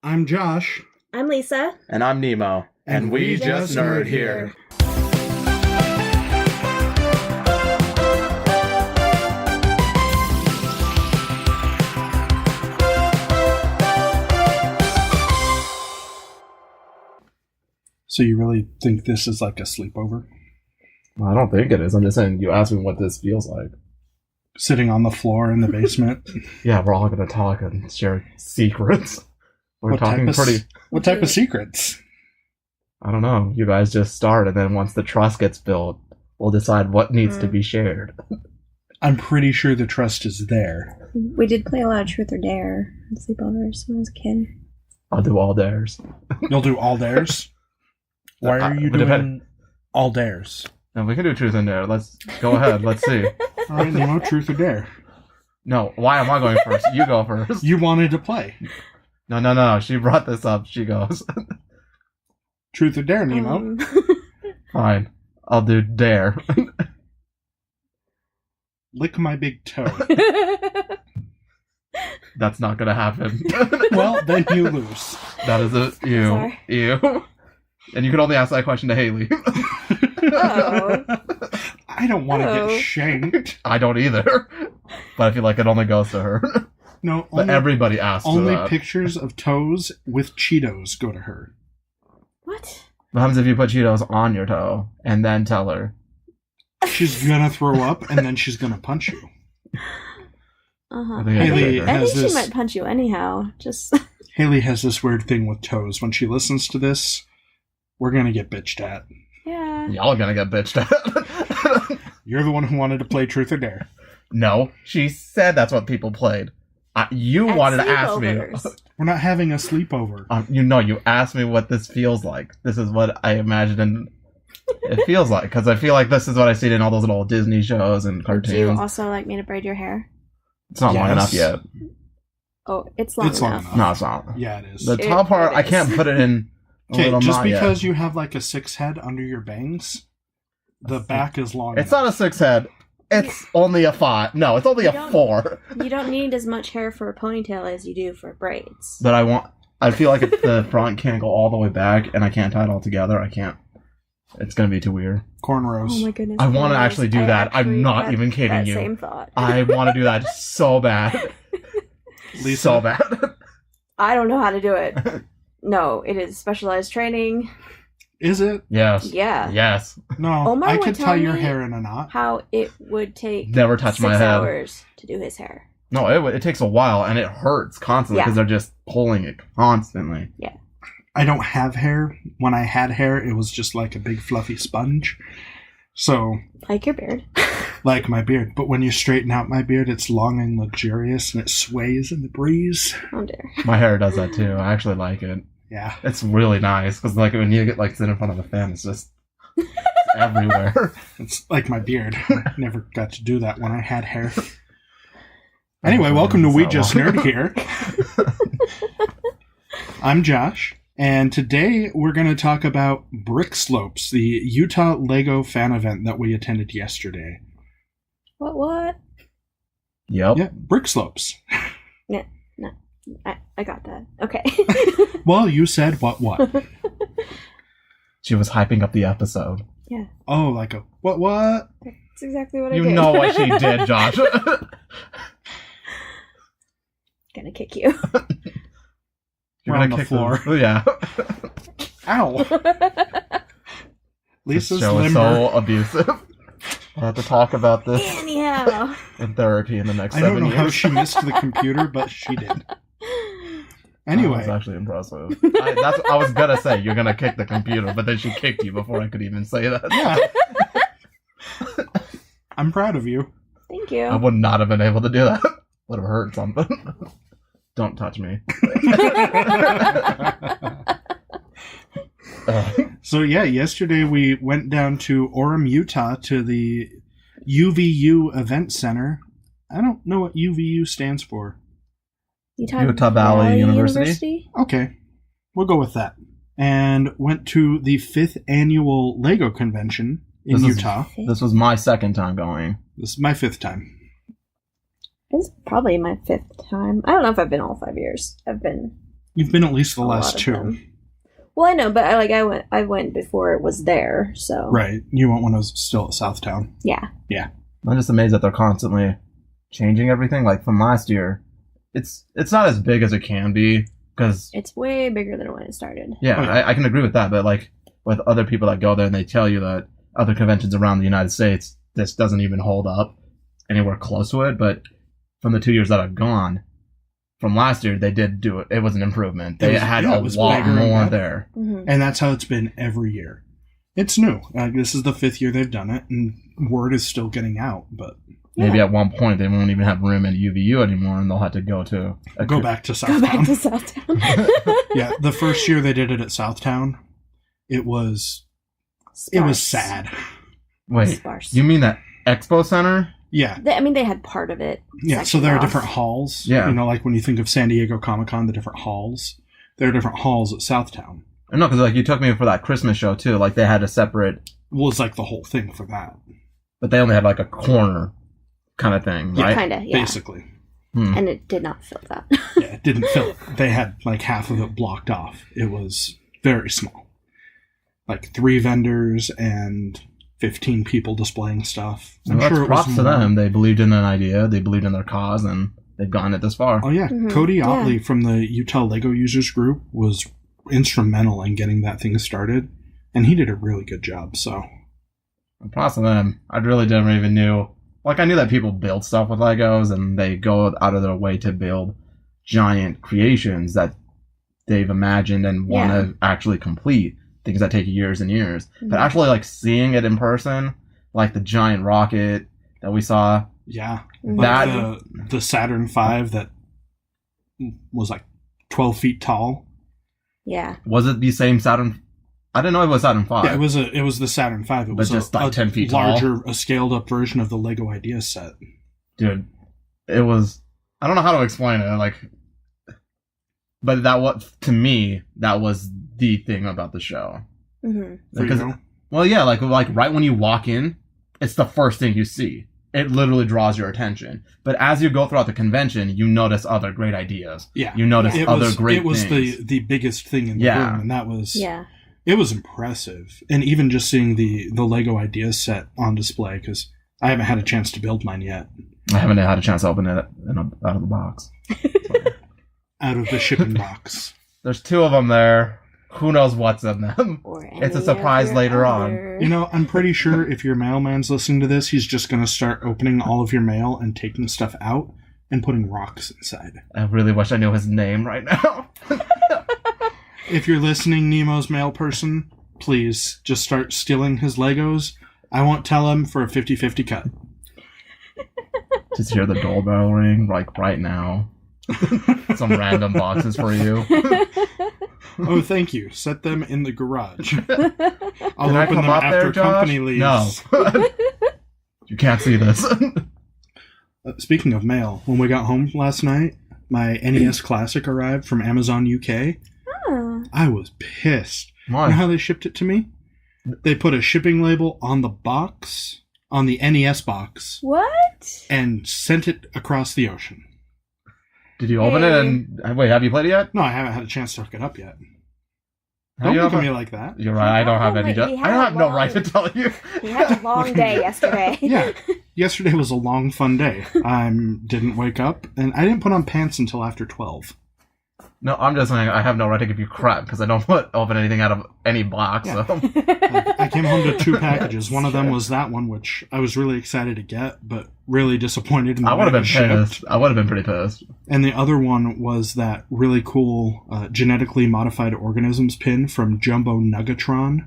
I'm Josh. I'm Lisa. And I'm Nemo. And we just nerd here. So you really think this is like a sleepover? Well, I don't think it is. I'm just saying, you asked me what this feels like. Sitting on the floor in the basement? Yeah, we're all going to talk and share secrets. We're What talking type of pretty... What type of secrets? I don't know. You guys just start, and then once the trust gets built, we'll decide what needs to be shared. I'm pretty sure the trust is there. We did play a lot of Truth or Dare on sleepovers when I was a kid. I'll do all dares. You'll do all dares? Why are you doing all dares? No, we can do truth and dare. Let's go ahead. Let's see. All right, Nemo, truth or dare? No, why am I going first? You go first. You wanted to play. No. She brought this up. She goes. Truth or dare, Nemo? Fine. I'll do dare. Lick my big toe. That's not gonna happen. Well, then you lose. That is a ew. Sorry. Ew. And you can only ask that question to Haley. Oh. I don't want to get shanked. I don't either. But I feel like it only goes to her. No, But everybody asks her only that. pictures of toes with Cheetos go to her. What? What happens if you put Cheetos on your toe and then tell her? She's gonna throw up and then she's gonna punch you. Uh-huh. Haley I has think this. she might punch you anyhow. Just Haley has this weird thing with toes. When she listens to this, we're gonna get bitched at. yeah. Y'all are gonna get bitched at. You're the one who wanted to play Truth or Dare. No, she said that's what people played. You At wanted to ask me. sleepovers. We're not having a sleepover. You asked me what this feels like. This is what I imagine it feels like. Because I feel like this is what I've seen in all those little Disney shows and Would you cartoons. also like me to braid your hair? It's not long Yes. enough yet. Oh, it's long It's long enough. enough. No, it's not. Yeah, it is. The top part, it I is. can't put it in a Okay, little just knot yet. because you have like a 6 head under your bangs, the back is long It's enough. not a 6 head. It's only a 5. No, it's only You a don't- 4. You don't need as much hair for a ponytail as you do for braids. But I feel like if the front can't go all the way back and I can't tie it all together, I can't. It's going to be too weird. Cornrows. Oh my goodness. I wanna yes. actually do I that. I'm actually not had even kidding that you. Same thought. I want to do that so bad. Lisa? So bad. I don't know how to do it. No, it is specialized training. Is it? Yes. Yeah. Yes. No, Omar I would could tell tie your me hair in a knot. How it would take Never touch 6 my head. hours to do his hair. No, it takes a while and it hurts constantly Yeah. because they're just pulling it constantly. I don't have hair. When I had hair, it was just like a big fluffy sponge. So, Like your beard. like my beard. But when you straighten out my beard, it's long and luxurious and it sways in the breeze. Oh dear. My hair does that too. I actually like it. Yeah. It's really nice because like when you get like sit in front of the fan, it's just everywhere. It's like my beard. I never got to do that when I had hair. Anyway, welcome to We Just Nerd here. I'm Josh, and today we're going to talk about Brickslopes, the Utah LEGO Fan Event that we attended yesterday. What? Yep. Yeah, Brickslopes. No. I got that. Okay. Well, you said what? She was hyping up the episode. Yeah. Oh, like a what? That's exactly what I You did. know what she did, Josh. Gonna kick you. We're on the floor. Oh, yeah. Ow. This Lisa's show is limber. so abusive. I'll have to talk about this Anyhow. in therapy in the next I 7 don't know years. how she missed the computer, but she did. That Anyway, was actually impressive. I was gonna say you're gonna kick the computer, but then she kicked you before I could even say that. yeah. I'm proud of you. Thank you. I would not have been able to do that. Would have hurt something. Don't touch me. So yeah, yesterday we went down to Orem, Utah to the UVU Event Center. I don't know what UVU stands for. Utah Valley University? Okay, we'll go with that. And went to the 5th annual LEGO convention in Utah. This was my second time going. This is my 5th time. It's probably my 5th time. I don't know if I've been all 5 years. I've been You've been at least the A last lot of 2. them. Well, I know, but I went before it was there, so Right. You went when I was still at Southtown. yeah. I'm just amazed that they're constantly changing everything. Like from last year, it's not as big as it can be because It's way bigger than when it started. yeah, Oh, yeah. I can agree with that. But like with other people that go there and they tell you that other conventions around the United States, this doesn't even hold up anywhere close to it. But from the 2 years that I've gone, from last year they did do it. It was an improvement. They had a it was lot bigger and more better. there. Mm-hmm. And that's how it's been every year. It's new. This is the 5th year they've done it, and word is still getting out. But Maybe Yeah. at one point they won't even have room in UVU anymore, and they'll have to go to go back to Go back Southtown. to Southtown. Yeah, the first year they did it at Southtown, it was Sparse. sad. Wait, Sparse. you mean that Expo Center? Yeah. They had part of it. Yeah, so there are sectioned different off. halls. Yeah. You know, like when you think of San Diego Comic-Con, the different halls. There are different halls at Southtown. No, because like you took me for that Christmas show too. Like they had a separate, Well, it's like the whole thing for that, but they only had like a corner kind of thing, Yeah, right? Kinda, yeah. basically. Hmm. And it did not fill that. Yeah, it didn't fill it. They had like half of it blocked off. It was very small. Like 3 vendors and 15 people displaying stuff. Well, that's it was props to more. them. They believed in an idea. They believed in their cause, and they've gotten it this far. Oh yeah, Mhm. Cody Yeah. Otley from the Utah Lego Users Group was instrumental in getting that thing started, and he did a really good job. So Props to them. I really didn't even knew. Like I knew that people build stuff with Legos, and they go out of their way to build giant creations that they've imagined and want to actually complete. Things that take years and years. But Mhm. actually, like seeing it in person, like the giant rocket that we saw. yeah, Mhm. like That- the Saturn V that was like 12 feet tall. Yeah. Was it the same Saturn? I didn't know it was Saturn V. Yeah, it was the Saturn V. It But was just like 10 feet tall? larger, a scaled up version of the Lego Idea set. Dude, it was. I don't know how to explain it. Like, but that was to me that was the thing about the show. Mm-hmm. For Because, you. well, yeah, like right when you walk in, it's the first thing you see. It literally draws your attention. But as you go throughout the convention, you notice other great ideas. Yeah, You notice it other was, great It was things. the biggest thing in the Yeah. room, and that was Yeah. it was impressive. And even just seeing the Lego Idea set on display, because I haven't had a chance to build mine yet. I haven't had a chance to open it out of the box. Out of the shipping box. There's 2 of them there. Who knows what's in them? Or It's a any surprise other later on. other- You know, I'm pretty sure if your mailman's listening to this, he's just going to start opening all of your mail and taking stuff out and putting rocks inside. I really wish I knew his name right now. If you're listening, Nemo's mail person, please just start stealing his Legos. I won't tell him for a 50-50 cut. Just hear the doorbell ring, like right now. Some random boxes for you. Oh, thank you. Set them in the garage. I'll Can I open come them up after there, Josh? company leaves. No. You can't see this. Speaking of mail, when we got home last night, my NES Classic arrived from Amazon UK. Oh. I was pissed. You know Why? how they shipped it to me? They put a shipping label on the box, on the NES box, What? and sent it across the ocean. Did you open it and wait? Have you played it yet? No, I haven't had a chance to hook it up yet. Have Don't you look at opened- me like that. You're right. I don't have any. He I had have no long- right to tell you. We had a long day yesterday. Yeah, yesterday was a long, fun day. I didn't wake up, and I didn't put on pants until after 12. No, I'm just saying I have no right to give you crap because I don't open anything out of any box. Yeah. So. I came home to 2 packages. One of them was that one, which I was really excited to get, but really disappointed in the I way would have it been was shipped. pissed. I would have been pretty pissed. And the other one was that really cool genetically modified organisms pin from Jumbo Nuggatron.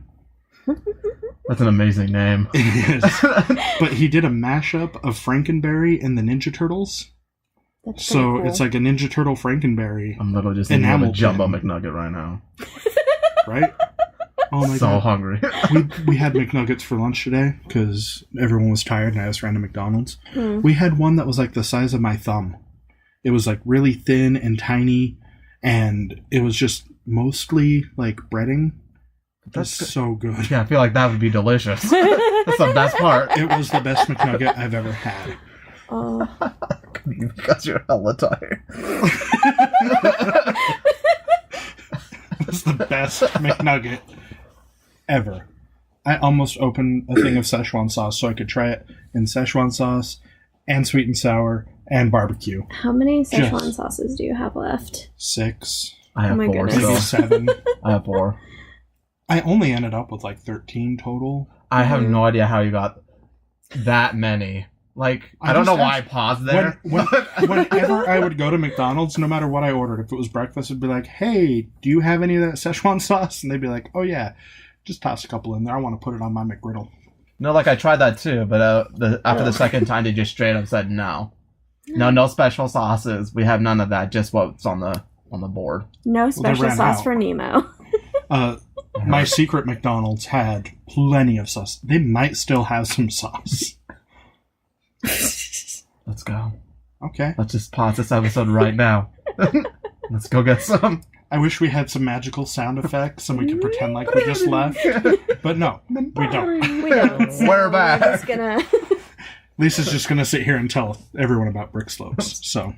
That's an amazing name. It is. But he did a mashup of Frankenberry and the Ninja Turtles. That's So pretty cool. it's like a Ninja Turtle Frankenberry, I'm literally just thinking of a Enamel jumbo pin. McNugget right now. right? Oh my So god. hungry. We had McNuggets for lunch today because everyone was tired and I just ran to McDonald's. Hmm. We had one that was like the size of my thumb. It was like really thin and tiny, and it was just mostly like breading. That's That's so good. Yeah, I feel like that would be delicious. That's the best part. It was the best McNugget I've ever had. Oh. Because you're hella tired. was the best McNugget ever. I almost opened a thing of Szechuan sauce so I could try it in Szechuan sauce and sweet and sour and barbecue. How many Szechuan sauces do you have left? 6. I have Oh my 4 goodness. Maybe still. 7. I have 4. I only ended up with like 13 total. I have no idea how you got that many. Like, I don't just know why I asked- paused there. Whenever I would go to McDonald's, no matter what I ordered, if it was breakfast, it'd be like, hey, do you have any of that Szechuan sauce? And they'd be like, oh yeah, just toss a couple in there. I want to put it on my McGriddle. No, like I tried that too, but after the second time, they just straight up said no. No special sauces. We have none of that. Just what's on the board. No they special ran sauce out. for Nemo. My secret McDonald's had plenty of sauce. They might still have some sauce. Let's go. Okay. Let's just pause this episode right now. Let's go get some. I wish we had some magical sound effects and we could pretend like we just left. But no, we don't. We don't. So We're back. just gonna... Lisa's just going to sit here and tell everyone about Brickslopes. So,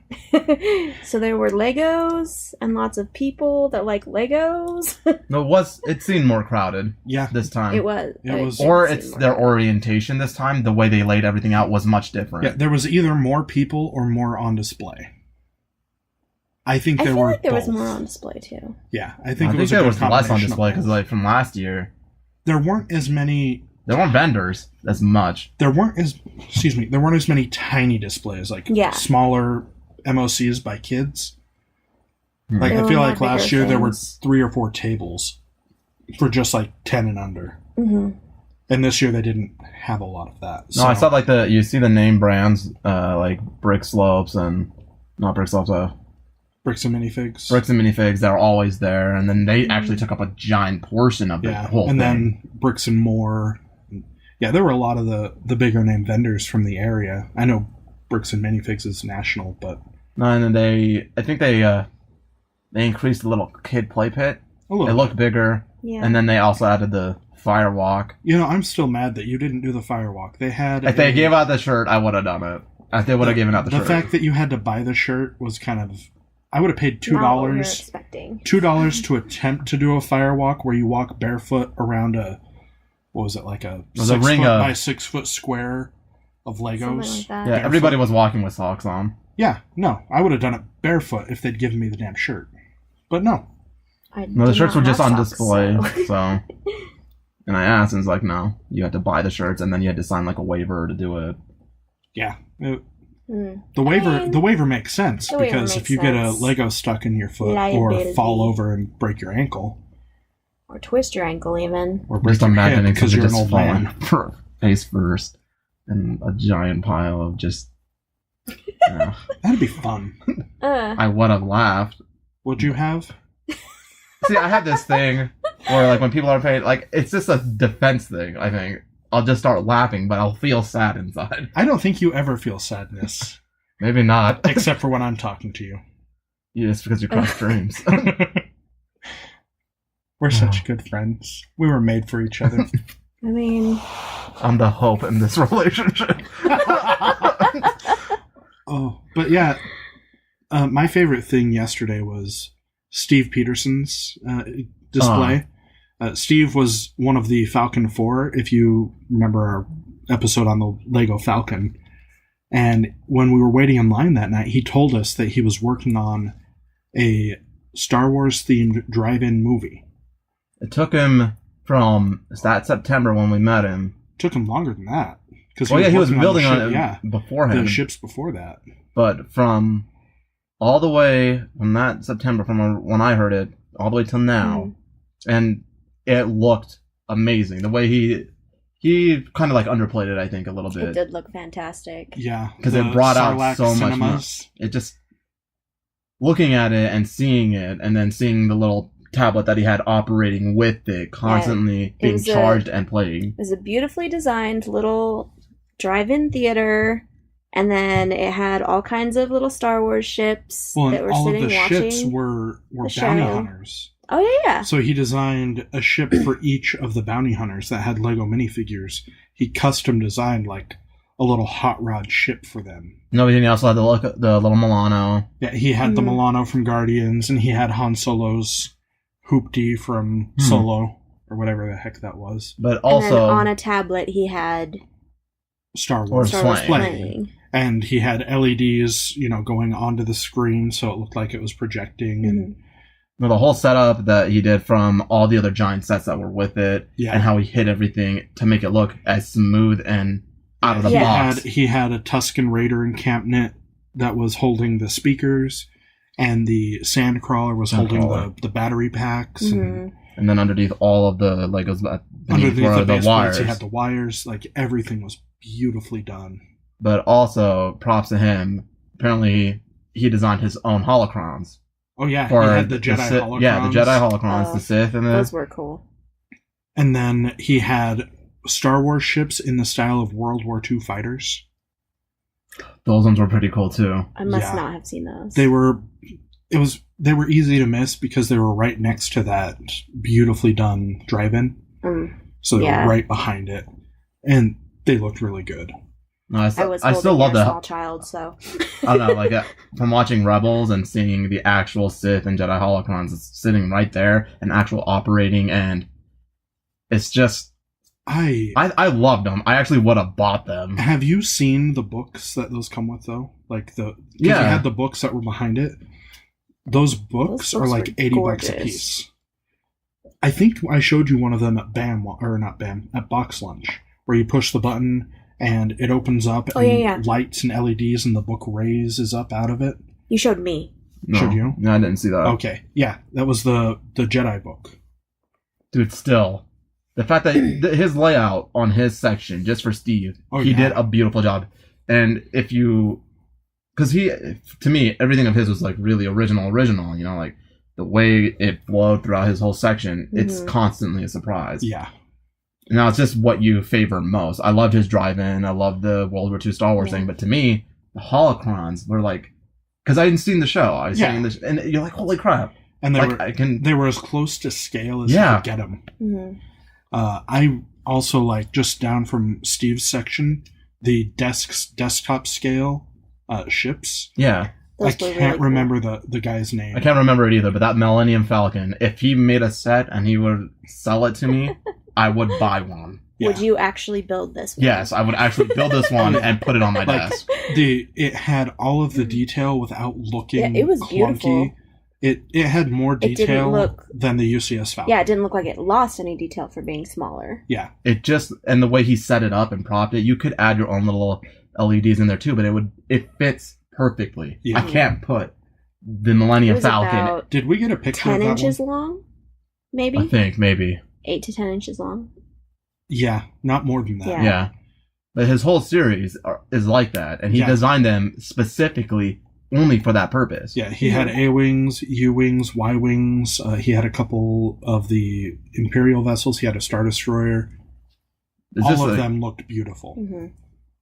So there were Legos and lots of people that like Legos. No, it seemed more crowded yeah. this time. It was. It was- Or did it's seem their more- orientation this time. The way they laid everything out was much different. Yeah, there was either more people or more on display. I think I there feel were like there was both. more on display too. Yeah, I I think it think was a there good was less on combination display of because, both. like, from last year, There weren't as many. there weren't vendors as much. There weren't as many tiny displays, like Yeah. smaller MOCs by kids. Hmm. Like There I were feel more like last bigger year there were things. 3 or 4 tables for just like 10 and under, Hmm. and this year they didn't have a lot of that. No, I saw like you see the name brands like Brickslopes and not Brickslopes, bricks and minifigs. Bricks and Minifigs that are always there, and then they actually took up a giant portion of the Yeah, whole and thing. then bricks and more. Yeah, there were a lot of the bigger name vendors from the area. I know bricks and minifigs is national, but No, and then I think they increased the little kid play pit. a It little. looked bigger, Yeah. and then they also added the firewalk. You know, I'm still mad that you didn't do the firewalk. They had. If they gave out the shirt, I would have done it. They would have given out the shirt. The fact that you had to buy the shirt was kind of. I would have paid Not what we were $2. expecting. $2 to attempt to do a firewalk where you walk barefoot around a. What was it, like a was 6 a ring foot of- by 6 foot square of Legos? Something like that. yeah, barefoot. everybody was walking with socks on. Yeah, no, I would have done it barefoot if they'd given me the damn shirt. But no. No, the did shirts not were just have on socks, display, so- so. And I asked, and it's like, no, you had to buy the shirts, and then you had to sign like a waiver to do it. Yeah. Hmm. The waiver makes sense The waiver because makes if you get a sense. Lego stuck in your foot Liability. or fall over and break your ankle Or twist your ankle even. or break Just your hip imagining because something you're an just old falling man. face first, and a giant pile of just. Yeah. That'd be fun. I would have laughed. Would you have? See, I have this thing where, like, when people are paid, like, it's just a defense thing, I think. I'll just start laughing, but I'll feel sad inside. I don't think you ever feel sadness, Maybe not. except for when I'm talking to you. Just because you crush dreams. We're such good friends. We were made for each other. I mean, I'm the hope in this relationship. Oh, but yeah, my favorite thing yesterday was Steve Peterson's display. Steve was one of the Falcon 4, if you remember our episode on the Lego Falcon. And when we were waiting in line that night, he told us that he was working on a Star Wars-themed drive-in movie. It took him from that September when we met him. Took him longer than that. Oh yeah, he was working building on the it ship- yeah, beforehand. the ships before that. But from all the way from that September, from when I heard it, all the way till now, and it looked amazing. The way he kind of like underplayed it, I think, a little it bit. did look fantastic. Yeah, Because it the brought out Sarlacc so much more. cinemas. It just looking at it and seeing it, and then seeing the little tablet that he had operating with it, constantly being was charged and playing. It was a beautifully designed little drive-in theater, and then it had all kinds of little Star Wars ships Well, that and were all of sitting the watching. ships were the bounty show. hunters. Oh yeah. So he designed a ship for each of the bounty hunters that had Lego minifigures. He custom designed like a little hot rod ship for them. No, he also had the little Milano. Yeah, he had the Mhm. Milano from Guardians, and he had Han Solo's Hoopty from Solo or whatever the heck that was. But And then also on a tablet, he had Star Wars Star Wars playing. playing. And he had LEDs, going onto the screen, so it looked like it was projecting. And well, the whole setup that he did from all the other giant sets that were with it, Yeah. and how he hit everything to make it look as smooth and out of the box. He had a Tusken Raider encampment that was holding the speakers, and the Sandcrawler was holding the battery packs. Mhm. And then underneath all of the Legos Underneath were the base wires. plates, he had the wires. Like, everything was beautifully done. But also, props to him. Apparently, he designed his own holocrons. Oh, yeah. He had the Jedi holocrons. Yeah, the Jedi holocrons, the Sith, and Those were cool. And then he had Star Wars ships in the style of World War II fighters. those ones were pretty cool too. I must not have seen those. They were easy to miss because they were right next to that beautifully done drive-in. So they were right behind it. And they looked really good. No, I still love that. Small child, so I don't know, like from watching Rebels and seeing the actual Sith and Jedi holocrons sitting right there and actual operating, and it's just I loved them. I actually would have bought them. Have you seen the books that those come with though? Like you had the books that were behind it. Those books are like $80 a piece. I think I showed you one of them at at Box Lunch, where you push the button and it opens up and lights and LEDs and the book raises up out of it. You showed me. No, showed you? No, I didn't see that. Okay. Yeah, that was the Jedi book. Dude, still. The fact that his layout on his section, just for Steve, he did a beautiful job. And because to me, everything of his was like really original, like the way it flowed throughout his whole section, it's constantly a surprise. Yeah. Now, it's just what you favor most. I loved his drive-in. I loved the World War II Star Wars thing. But to me, the holocrons were like... Because I hadn't seen the show. I was seeing this... And you're like, holy crap. And they were as close to scale as you could get them. Mm-hmm. I also just down from Steve's section, the desktop scale ships. Yeah. I can't remember the guy's name. I can't remember it either, but that Millennium Falcon, if he made a set and he would sell it to me, I would buy one. Yeah. Would you actually build this one? Yes, I would actually build this one and put it on my desk. It had all of the detail without looking it was clunky. Beautiful. It had more detail than the UCS Falcon. Yeah, it didn't look like it lost any detail for being smaller. Yeah. And the way he set it up and propped it, you could add your own little LEDs in there too, but it fits perfectly. Yeah. I can't put the Millennium Falcon. Did we get a picture 10 of that inches one? long? Maybe? I think, maybe. 8 to 10 inches long? Yeah, not more than that. Yeah. But his whole series is like that, and he designed them specifically only for that purpose. Yeah, he had A-Wings, U-Wings, Y-Wings. He had a couple of the Imperial vessels. He had a Star Destroyer. All of them looked beautiful.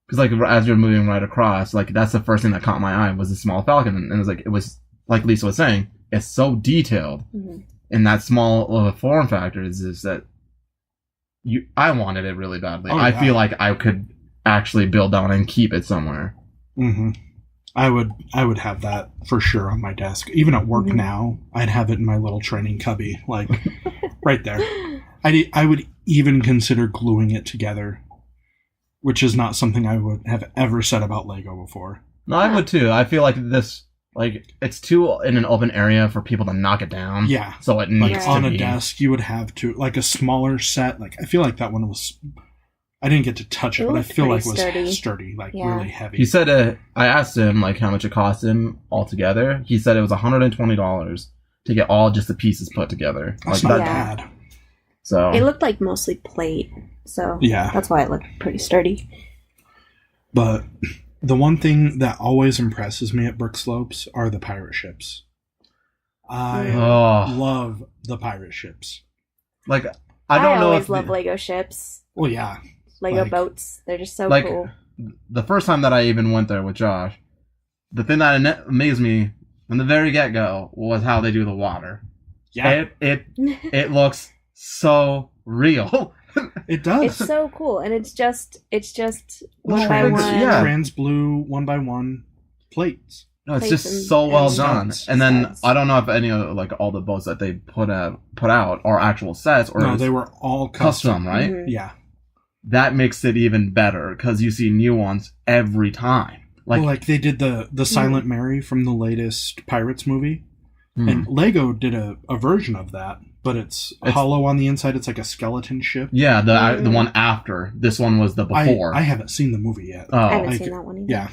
Because as you're moving right across, that's the first thing that caught my eye was the small Falcon, and it was like Lisa was saying, it's so detailed in that small of a form factor. Is that I wanted it really badly. I feel like I could actually build that one and keep it somewhere. I would have that for sure on my desk. Even at work now, I'd have it in my little training cubby, right there. I would even consider gluing it together, which is not something I would have ever said about Lego before. No, I would too. I feel like this, it's too in an open area for people to knock it down. Yeah. So it needs to on be. A desk, you would have to, a smaller set. I feel like that one was, I didn't get to touch it, but I feel like it was sturdy, really heavy. He said, I asked him how much it cost him altogether. He said it was $120 to get all just the pieces put together. That's not bad. So it looked like mostly plate, so that's why it looked pretty sturdy. But the one thing that always impresses me at Brickslopes are the pirate ships. I love the pirate ships. I don't know. Always love Lego ships. Well, yeah. Lego boats. They're just so cool. The first time that I even went there with Josh, the thing that amazed me from the very get-go was how they do the water. Yeah. It looks so real. It does. It's so cool, and it's just one by one. Trans blue 1x1 plates. No, it's Place just so well done. studs. And then Studs. I don't know if any of like all the boats that they put out are actual sets or No, it's they were all custom, right? Mhm. Yeah. That makes it even better because you see new ones every time. Like they did the Silent Mary from the latest Pirates movie. Hmm. And Lego did a version of that, but it's hollow on the inside. It's like a skeleton ship. Yeah, the one after. This one was the before. I haven't seen the movie yet. Oh. I haven't Like, seen that one either. Yeah.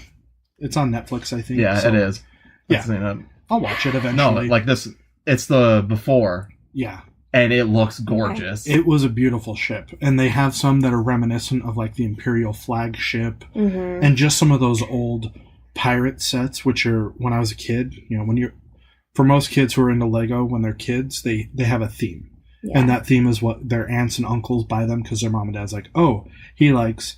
It's on Netflix, I think. Yeah, so- it is. Yeah. That's- I'll watch it No, eventually. like this, it's the before, yeah. and it looks gorgeous. It was a beautiful ship. And they have some that are reminiscent of like the Imperial flagship Mm-hmm. and just some of those old pirate sets, which are when I was a kid, for most kids who are into Lego, when they're kids, they have a theme. Yeah. And that theme is what their aunts and uncles buy them because their mom and dad's like, oh, he likes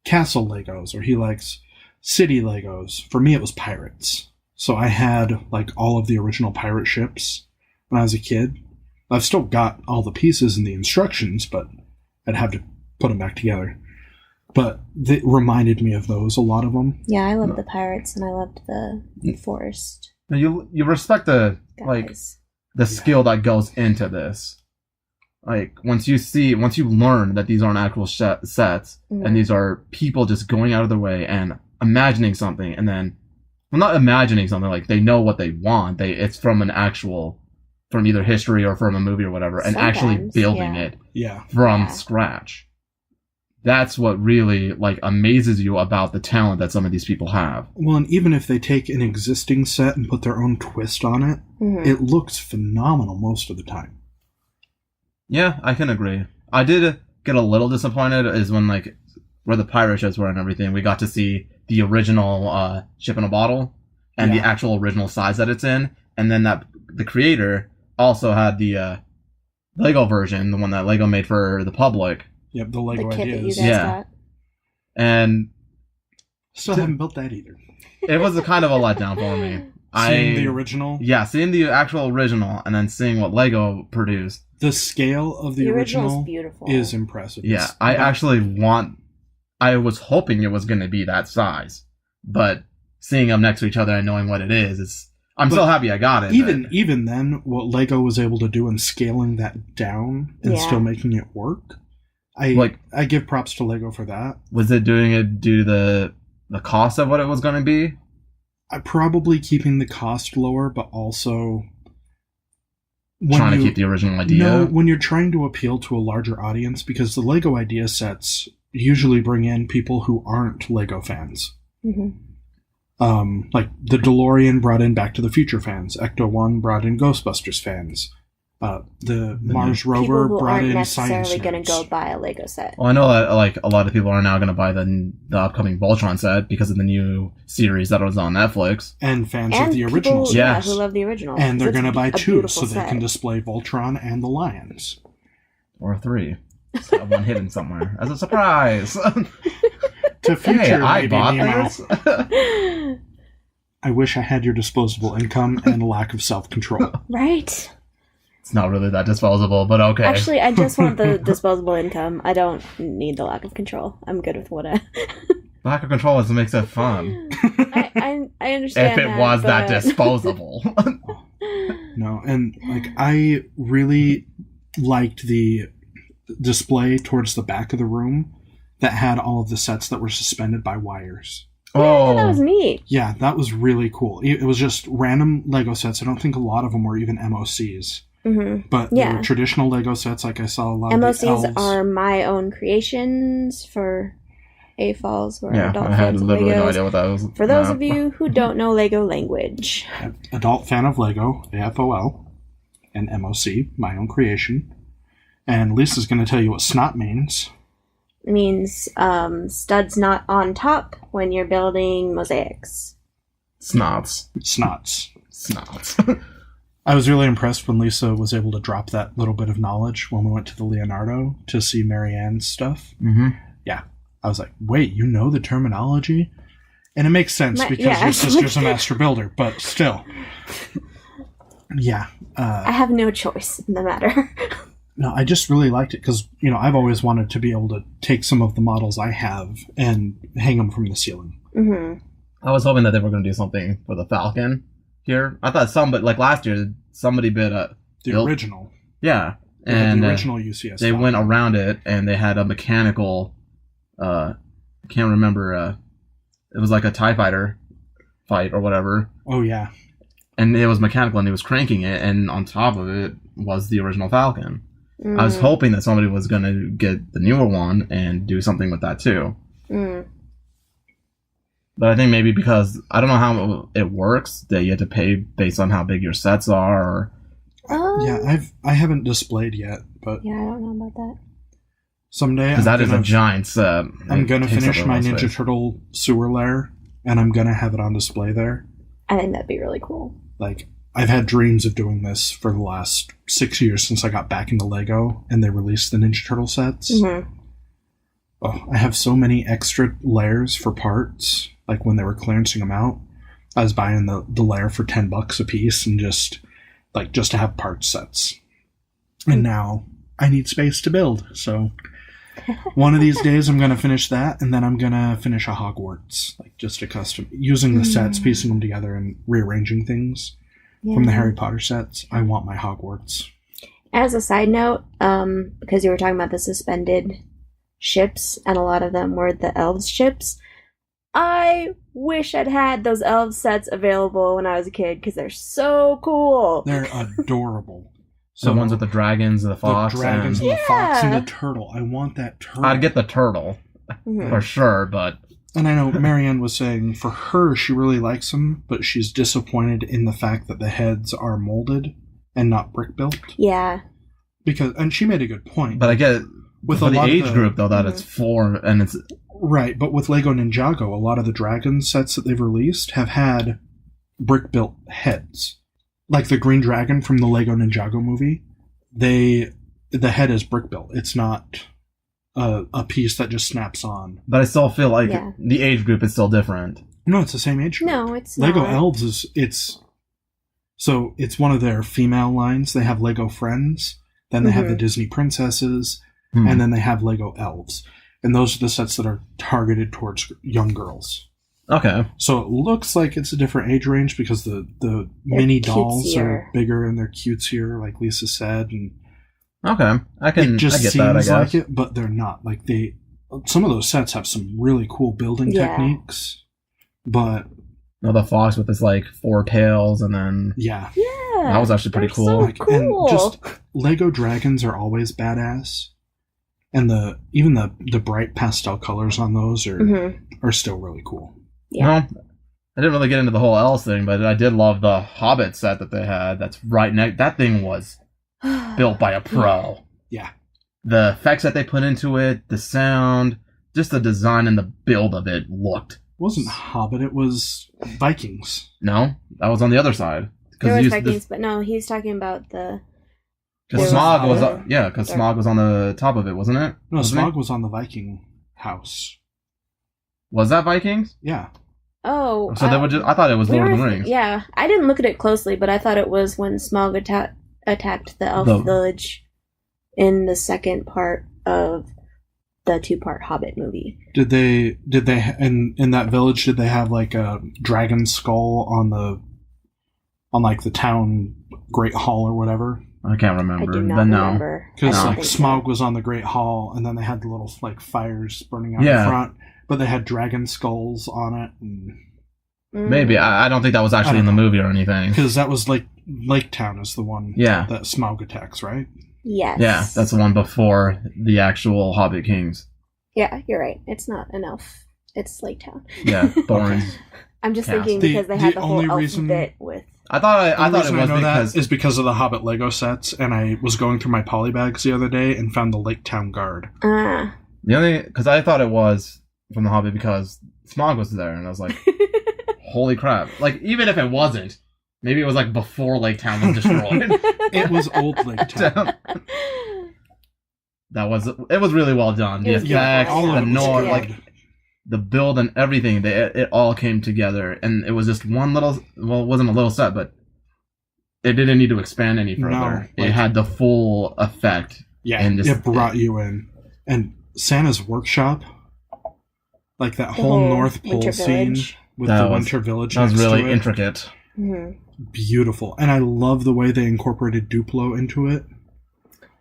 castle Legos or he likes city Legos. For me, it was pirates. So I had like all of the original pirate ships when I was a kid. I've still got all the pieces and the instructions, but I'd have to put them back together. But it reminded me of those, a lot of them. Yeah, I loved the pirates and I loved the forest Now, you respect the guys. the skill that goes into this. Like once you learn that these aren't actual sets Mhm. and these are people just going out of their way and imagining something, and then not imagining something, like they know what they want. It's from from either history or from a movie or whatever, and actually Sometimes, building yeah. it Yeah. from Yeah. scratch. That's what really like amazes you about the talent that some of these people have. Well, and even if they take an existing set and put their own twist on it, Mhm. it looks phenomenal most of the time. Yeah, I can agree. I did get a little disappointed is when like where the pirate ships were and everything, we got to see the original ship in a bottle and the Yeah. actual original size that it's in, and then that the creator also had the Lego version, the one that Lego made for the public, Yep, the The Lego kit that you ideas. guys Yeah. got. and Still haven't built that either. it was a kind of a letdown for me. Seeing the original, Yeah, seeing the actual original and then seeing what Lego produced. the scale of the original original is beautiful. is impressive. Yeah, It's I about- actually I was hoping it was going to be that size, but seeing them next to each other and knowing what it is, I'm But so happy I got it. even then, what Lego was able to do in scaling that down and Yeah. still making it work, I give props to Lego for that. Was it doing it due to the cost of what it was going to be? I probably keeping the cost lower, but also Trying to keep the original idea? No, when you're trying to appeal to a larger audience, because the Lego idea sets usually bring in people who aren't Lego fans. Mhm. Like the DeLorean brought in Back to the Future fans. Ecto-1 brought in Ghostbusters fans. The Mars People rover who brought aren't in necessarily science going to nerds. go buy a Lego set. Well, I know that like a lot of people are now going to buy the upcoming Voltron set because of the new series that was on Netflix. And fans And of the people, originals. yeah, Yes. who love the original. And they're It's going to buy a two beautiful so they set. can display Voltron and the Lions. Or 3. So I have one hidden somewhere as a surprise. To future Hey, I Lady bought Nemo. this. I wish I had your disposable income and lack of self-control. Right? It's not really that disposable, but okay. Actually, I just want the disposable income. I don't need the lack of control. I'm good with what I... Lack of control is what makes it fun. I understand If it was that but- disposable. No, and like I really liked the display towards the back of the room that had all of the sets that were suspended by wires. Yeah, that was neat. Yeah, that was really cool. It was just random Lego sets. I don't think a lot of them were even MOCs. Mm-hmm. But they Yeah. were traditional Lego sets, like I saw a lot of the MOCs elves. are my own creations for AFOLs, or Yeah, adult I had fans of literally no Legos. idea what that was. For those No. of you who don't know Lego language, Adult fan of Lego, AFOL, and MOC, my own creation. And Lisa's going to tell you what snot means. it means studs not on top when you're building mosaics. Snots. Snots. Snots. I was really impressed when Lisa was able to drop that little bit of knowledge when we went to the Leonardo to see Marianne's stuff. Mm-hmm. Yeah. I was like, wait, you know the terminology? And it makes sense because yeah. your sister's a master builder, but still. Yeah. I have no choice in the matter. No, I just really liked it because, I've always wanted to be able to take some of the models I have and hang them from the ceiling. Mm-hmm. I was hoping that they were going to do something for the Falcon here. I thought somebody, like last year, somebody the original. Yeah. And the original UCS. They went around it and they had a mechanical, I can't remember, it was like a TIE fighter fight or whatever. Oh, yeah. And it was mechanical and he was cranking it, and on top of it was the original Falcon. I was hoping that somebody was going to get the newer one and do something with that too. But I think maybe because, I don't know how it works, that you have to pay based on how big your sets are. Yeah, I haven't displayed yet, but... Yeah, I don't know about that. Someday... Because that is a giant set. I'm going to finish my Ninja Turtle sewer lair, and I'm going to have it on display there. I think that'd be really cool. Like, I've had dreams of doing this for the last 6 years since I got back into LEGO, and they released the Ninja Turtle sets. Oh, I have so many extra layers for parts. Like, when they were clearancing them out, I was buying the layer for $10 a piece, and just to have part sets. And now I need space to build, so one of these days I'm going to finish that, and then I'm going to finish a Hogwarts, like just a custom, using the sets, piecing them together, and rearranging things from the Harry Potter sets. I want my Hogwarts. As a side note, because you were talking about the suspended ships, and a lot of them were the elves ships, I wish I'd had those elves sets available when I was a kid, because they're so cool. They're adorable. So the ones with the dragons and the fox. The dragons and the fox and the turtle. I want that turtle. I'd get the turtle, for sure, but... And I know Marianne was saying for her, she really likes them, but she's disappointed in the fact that the heads are molded and not brick built. Yeah. And she made a good point. But I get with the age group, though, that it's for, and it's... Right, but with LEGO Ninjago, a lot of the dragon sets that they've released have had brick-built heads. Like the Green Dragon from the LEGO Ninjago movie, the head is brick-built. It's not a piece that just snaps on. But I still feel like the age group is still different. No, it's the same age group. No, it's LEGO not. Elves it's one of their female lines. They have LEGO Friends, then they have the Disney Princesses, and then they have LEGO Elves. And those are the sets that are targeted towards young girls. Okay. So it looks like it's a different age range because the mini dolls are bigger and they're cutesier, like Lisa said. And okay, I get that, I guess. Like it, but they're not. Like some of those sets have some really cool building techniques, but no, the fox with his like 4 tails, and then yeah, that was actually pretty cool. So cool. And just LEGO dragons are always badass. And even the bright pastel colors on those are still really cool. Yeah. Well, I didn't really get into the whole elves thing, but I did love the Hobbit set that they had. That's right next. That thing was built by a pro. Yeah. The effects that they put into it, the sound, just the design and the build of it looked. It wasn't Hobbit, it was Vikings. No, that was on the other side. There was Vikings, but no, he's talking about the... Because Smog was Smog was on the top of it, wasn't it? No, Smog was on the Viking house. Was that Vikings? Yeah. Oh. So I thought it was Lord of the Rings. Yeah, I didn't look at it closely, but I thought it was when Smog attacked the elf village in the second part of the 2-part Hobbit movie. Did they in that village? Did they have like a dragon skull on like the town Great Hall or whatever? I can't remember. I do not remember. Because Smog was on the Great Hall, and then they had the little like fires burning out in front, but they had dragon skulls on it. And... Maybe I don't think that was actually in the movie or anything. Because that was like Lake Town is the one that Smog attacks, right? Yes. Yeah, that's the one before the actual Hobbit Kings. Yeah, you're right. It's not an elf. It's Lake Town. Yeah, Thorin. I'm just thinking because they had the whole elf bit with. I thought it was because of the Hobbit Lego sets, and I was going through my polybags the other day and found the Lake Town Guard. The only because I thought it was from the Hobbit because Smog was there, and I was like, "Holy crap!" Like even if it wasn't, maybe it was like before Lake Town was destroyed. It was old Lake Town. It was really well done. The effects, the noise, like the build and everything, it all came together, and it was just one little. Well, it wasn't a little set, but it didn't need to expand any further. No, it had the full effect. Yeah, and it brought you in, and Santa's workshop, like that whole North Pole scene with the Winter Village. That was next really to it. intricate. Beautiful. And I love the way they incorporated Duplo into it.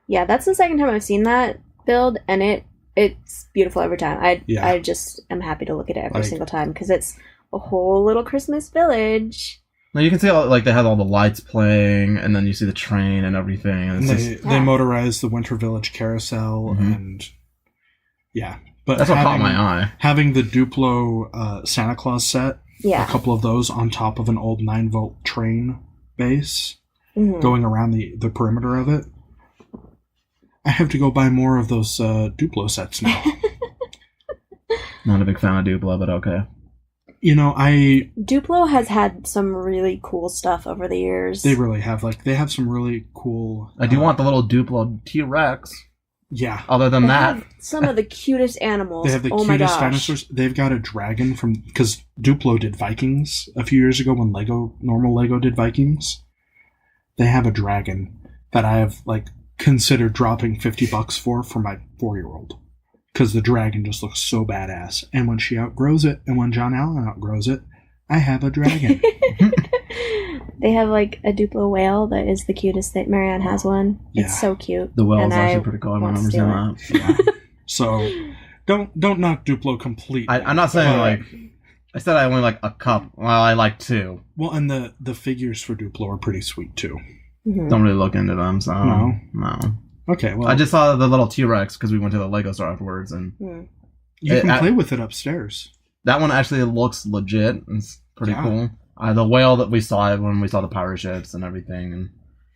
Yeah, that's the second time I've seen that build, and it's beautiful every time. I just am happy to look at it every single time, because it's a whole little Christmas village. Now you can see they had all the lights playing, and then you see the train and everything. And they motorized the Winter Village carousel, and but that's what caught my eye. Having the Duplo Santa Claus set, a couple of those on top of an old 9-volt train base, going around the perimeter of it. I have to go buy more of those Duplo sets now. Not a big fan of Duplo, but okay. Duplo has had some really cool stuff over the years. They really have. They have some really cool... I do want the little Duplo T-Rex. Yeah. Other than that... have some of the cutest animals. They have the cutest dinosaurs. They've got a dragon because Duplo did Vikings a few years ago when normal Lego did Vikings. They have a dragon that I have, considered dropping $50 for my 4-year-old. Because the dragon just looks so badass. And when she outgrows it, and when John Allen outgrows it, I have a dragon. They have a Duplo whale that is the cutest. That Marianne has one. Yeah. It's so cute. The whale is actually pretty cool. I remember seeing that. Yeah. So don't knock Duplo completely. I'm not saying I said I only like a cup. Well, I like 2. Well, and the figures for Duplo are pretty sweet too. Don't really look into them, so no. Okay, well, I just saw the little T-Rex because we went to the Lego store afterwards, and you can play with it upstairs. That one actually looks legit. It's pretty cool. The whale that we saw when we saw the pirate ships and everything, and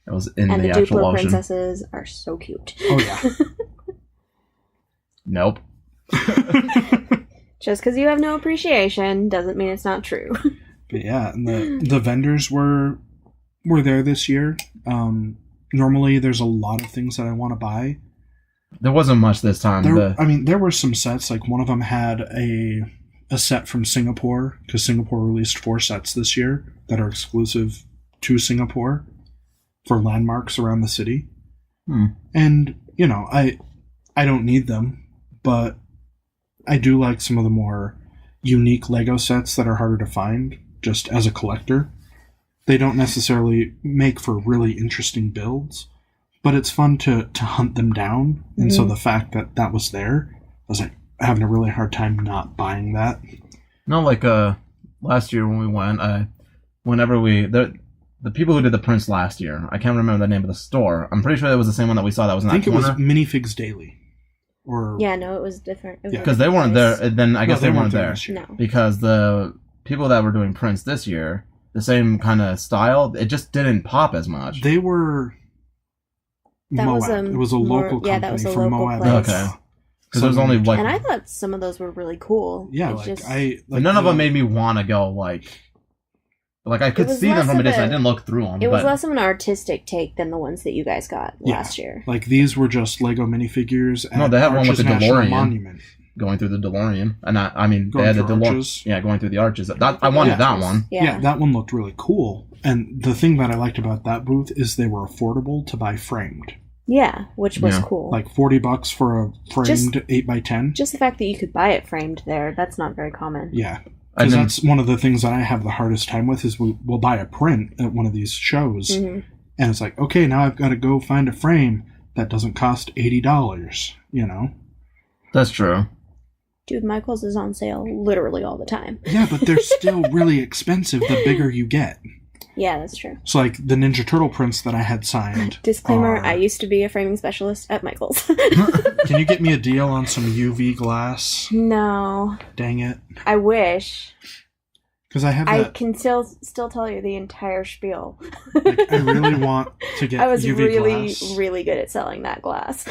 it was in the actual Duplo ocean. princesses are so cute. Oh yeah. Nope. Just because you have no appreciation doesn't mean it's not true. But yeah, and the vendors were there this year. Normally, there's a lot of things that I want to buy. There wasn't much this time. There were some sets. One of them had a set from Singapore, because Singapore released 4 sets this year that are exclusive to Singapore for landmarks around the city. And, I don't need them, but I do like some of the more unique Lego sets that are harder to find, just as a collector. They don't necessarily make for really interesting builds, but it's fun to hunt them down. And so the fact that was there, I was having a really hard time not buying that. No, last year when we went, the people who did the prints last year, I can't remember the name of the store. I'm pretty sure it was the same one that we saw that was in that corner. I think it was Minifigs Daily. It was different. Because they weren't there, then I guess they weren't there. No. Because the people that were doing prints this year, the same kind of style, it just didn't pop as much. They were Moab. It was a local company that was a from local Moab. place. Okay. Because there was only and I thought some of those were really cool. Yeah, but none of them made me want to go I could see them from a distance. I didn't look through them. It was less of an artistic take than the ones that you guys got last year. These were just Lego minifigures. No, they had one with the DeLorean. Monument. Going through the DeLorean. And they had the DeLorean. Yeah, going through the arches. I wanted that one. Yeah, that one looked really cool. And the thing that I liked about that booth is they were affordable to buy framed. Yeah, which was cool. $40 for a framed 8x10. Just the fact that you could buy it framed there, that's not very common. Yeah. Because that's one of the things that I have the hardest time with is we'll buy a print at one of these shows. And it's okay, now I've got to go find a frame that doesn't cost $80, That's true. Dude, Michael's is on sale literally all the time. Yeah, but they're still really expensive the bigger you get. Yeah, that's true. So, the Ninja Turtle prints that I had signed. Disclaimer, I used to be a framing specialist at Michael's. Can you get me a deal on some UV glass? No. Dang it. I wish. Because I can still tell you the entire spiel. I really want to get UV glass. I was really good at selling that glass.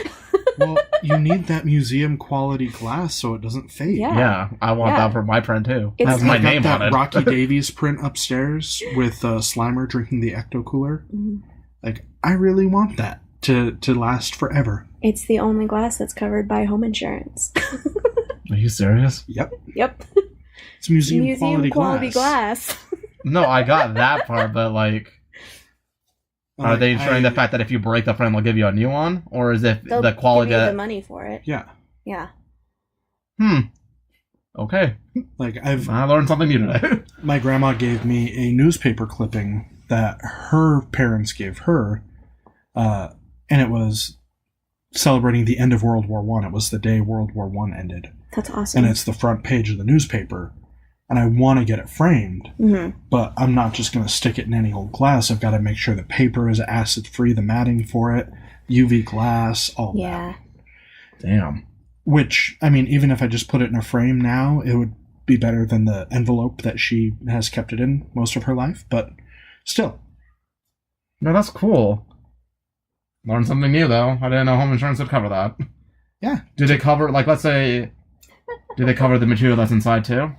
Well, you need that museum quality glass so it doesn't fade. Yeah, I want that for my print too. It has my name on it. Rocky Davies print upstairs with Slimer drinking the Ecto Cooler. I really want that to last forever. It's the only glass that's covered by home insurance. Are you serious? Yep. It's museum quality glass. No, I got that part, but are they ensuring the fact that if you break the frame, they'll give you a new one, or is it the quality? They'll give you the money for it. Yeah. Yeah. Okay. Like I learned something new today. my grandma gave me a newspaper clipping that her parents gave her, and it was celebrating the end of World War One. It was the day World War One ended. That's awesome. And it's the front page of the newspaper. And I want to get it framed, but I'm not just going to stick it in any old glass. I've got to make sure the paper is acid-free, the matting for it, UV glass, all that. Damn. Which, I mean, even if I just put it in a frame now, it would be better than the envelope that she has kept it in most of her life, but still. No, that's cool. Learned something new, though. I didn't know home insurance would cover that. Yeah. Did they cover, like, let's say, did they cover the material that's inside, too?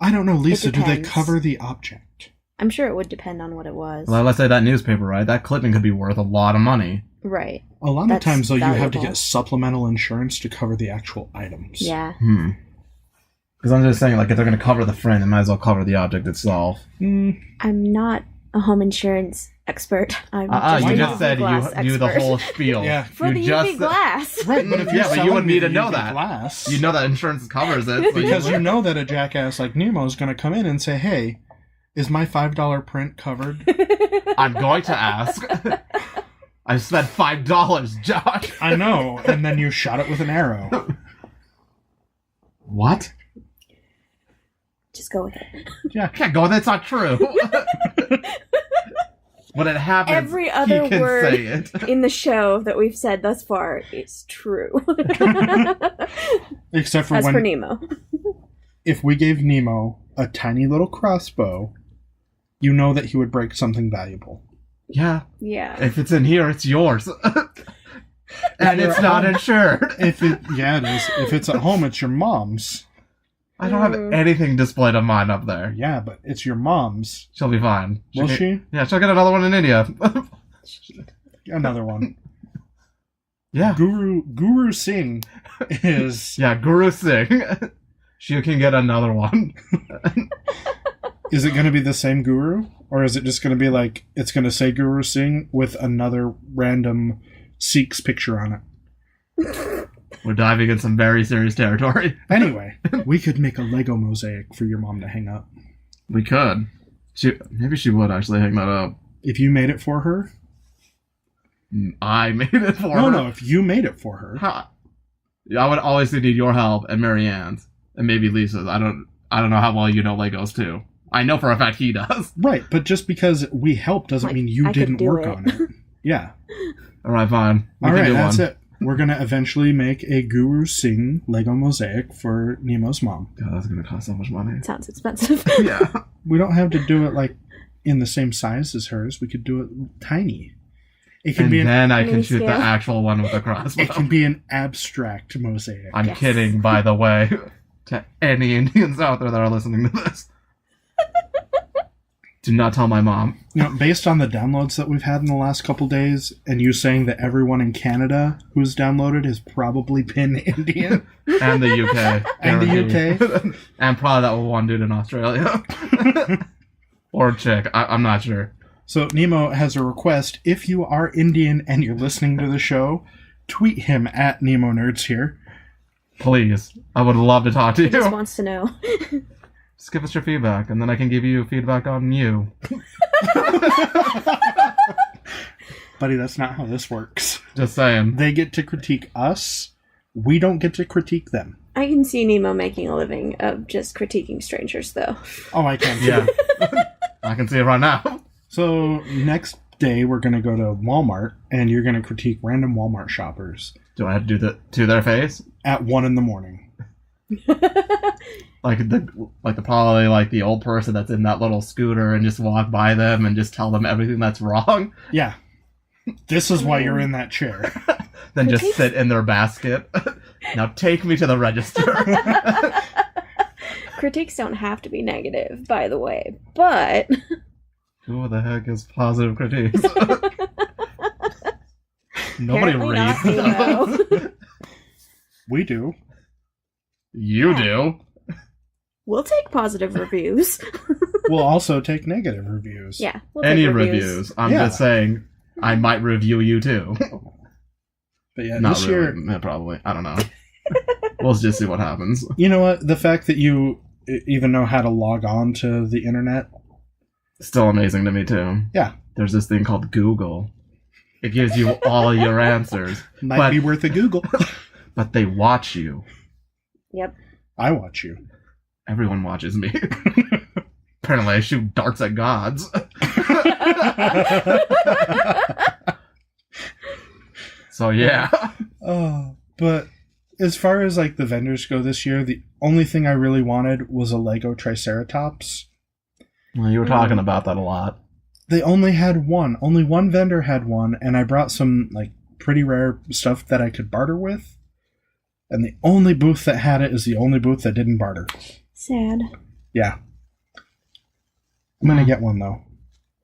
I don't know, Lisa, do they depends. cover the object? I'm sure it would depend on what it was. Well, let's say that newspaper, right? That clipping could be worth a lot of money. Right. A lot of That's times, though, you have to valuable. get supplemental insurance to cover the actual items. Yeah. Because I'm just saying, like, if they're going to cover the frame, they might as well cover the object itself. I'm not a home insurance expert. I'm You a just UV said glass you knew the expert. whole spiel. Yeah. For You the just UV glass. Right, but if you're Yeah, but you selling would me need to the know UV that. glass, You know that insurance covers it. So because you know that a jackass like Nemo is going to come in and say, hey, is my $5 print covered? I'm going to ask. I spent $5, Josh. I know, and then you shot it with an arrow. What? Just go with it. Yeah, I can't go. That's not true. When it happens, Every other he can word say it. in the show that we've said thus far is true. Except for As when, for Nemo. if we gave Nemo a tiny little crossbow, you know that he would break something valuable. Yeah. Yeah. If it's in here, it's yours. And it's not insured. Yeah, it is. If it's at home, it's your mom's. I don't have anything displayed of mine up there. Yeah, but it's your mom's. She'll be fine. Will she? Yeah, she'll get another one in India. Another one. Yeah. Guru Singh is... Yeah, Guru Singh. She can get another one. Is it going to be the same guru? Or is it just going to be like, it's going to say Guru Singh with another random Sikh's picture on it? We're diving in some very serious territory. Anyway, we could make a Lego mosaic for your mom to hang up. We could. Maybe she would actually hang that up. If you made it for her? I made it for her. No, if you made it for her. I would always need your help and Marianne's and maybe Lisa's. I don't know how well you know Legos too. I know for a fact he does. Right, but just because we helped doesn't mean you didn't work on it. Yeah. All right, fine. All right, that's it. We're going to eventually make a Guru Singh Lego mosaic for Nemo's mom. God, that's going to cost so much money. Sounds expensive. Yeah. We don't have to do it like in the same size as hers. We could do it tiny. It can And be then I can shoot the scale. actual one with the crossbow. it can be an abstract mosaic. I'm Yes. kidding, by the way, to any Indians out there that are listening to this. Do not tell my mom. You know, based on the downloads that we've had in the last couple days, and you saying that everyone in Canada who's downloaded has probably been Indian. And the UK. And the guaranteed. UK. And probably that one dude in Australia. Or chick. I'm not sure. So Nemo has a request. If you are Indian and you're listening to the show, tweet him at Nemo Nerds here. Please. I would love to talk to He just you. wants to know. Just give us your feedback, and then I can give you feedback on you. Buddy, that's not how this works. Just saying. They get to critique us. We don't get to critique them. I can see Nemo making a living of just critiquing strangers, though. Oh, I can. Yeah. I can see it right now. So next day, we're going to go to Walmart, and you're going to critique random Walmart shoppers Do I have to do that to their face? at 1 a.m. Like probably like the old person that's in that little scooter and just walk by them and just tell them everything that's wrong. Yeah. This is why you're in that chair. Then just sit in their basket. Now take me to the register. Critiques don't have to be negative, by the way, but... Who the heck is positive critiques? Nobody Apparently reads not them. Nemo. We do. You do. We'll take positive reviews. We'll also take negative reviews. Yeah, we'll Any take reviews. I'm Yeah. just saying I might review you too. But yeah, Not this really. year, Yeah, probably. I don't know. We'll just see what happens. You know what? The fact that you even know how to log on to the internet. Still amazing to me, too. Yeah. There's this thing called Google. It gives you all your answers. Might be worth a Google. But they watch you. Yep. I watch you. Everyone watches me. Apparently I shoot darts at gods. So, yeah. But as far as like the vendors go this year, the only thing I really wanted was a Lego Triceratops. Well, you were talking about that a lot. They only had one. Only one vendor had one, and I brought some like pretty rare stuff that I could barter with. And the only booth that had it is the only booth that didn't barter. Sad. Yeah. I'm going to get one, though.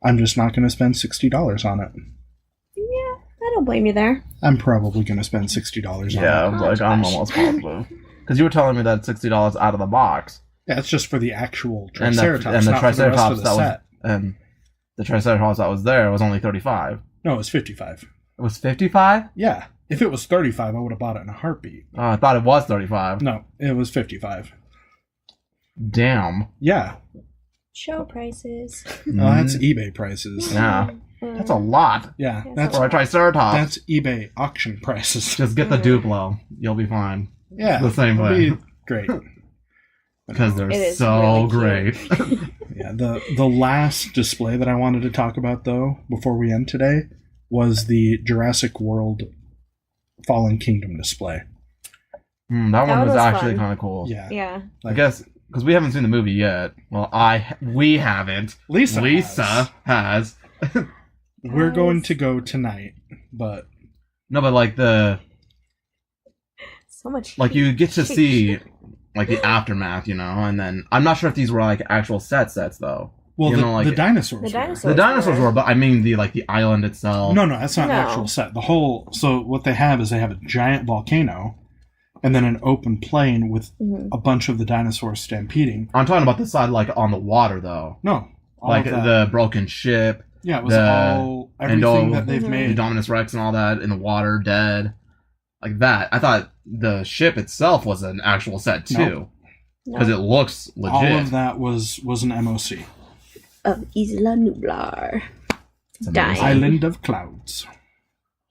I'm just not going to spend $60 on it. Yeah, I don't blame you there. I'm probably going to spend $60 on it. Yeah, I'm almost positive. Because you were telling me that $60 out of the box. Yeah, it's just for the actual And Triceratops, the not Triceratops for the rest of the set. and the Triceratops that was there was only $35. No, it was $55. It was $55? Yeah. If it was $35, I would have bought it in a heartbeat. Oh, I thought it was $35. No, it was $55. Damn. Yeah. Show prices. Oh, that's eBay prices. Yeah. That's a lot. Yeah, That's For a Triceratops. that's eBay auction prices. Just get the Duplo. You'll be fine. Yeah, The same it'll way. be great. Because they're It is so really great. Yeah, the last display that I wanted to talk about, though, before we end today, was the Jurassic World Fallen Kingdom display. That one was actually fun. kind of cool. Yeah. Yeah. I guess, because we haven't seen the movie yet. Well, we haven't. Lisa has. We're going to go tonight, but... No, but like So much. like you get to see like the aftermath, you know, and then I'm not sure if these were like actual sets though. Well, You know, like- the dinosaurs The were. dinosaurs. The dinosaurs were, but I mean the island itself. No, that's not an No. actual set. The whole... So what they have is they have a giant volcano and then an open plain with Mhm. a bunch of the dinosaurs stampeding. I'm talking about the side like on the water though, No. All like of that. the broken ship, Yeah, it was the all... Everything that they've Mhm. the made. Dominus Rex and all that in the water, dead, like that. I thought the ship itself was an actual set too, No. because it looks legit. All of that was an MOC. Of Isla Nublar. It's amazing. Dying. Island of Clouds.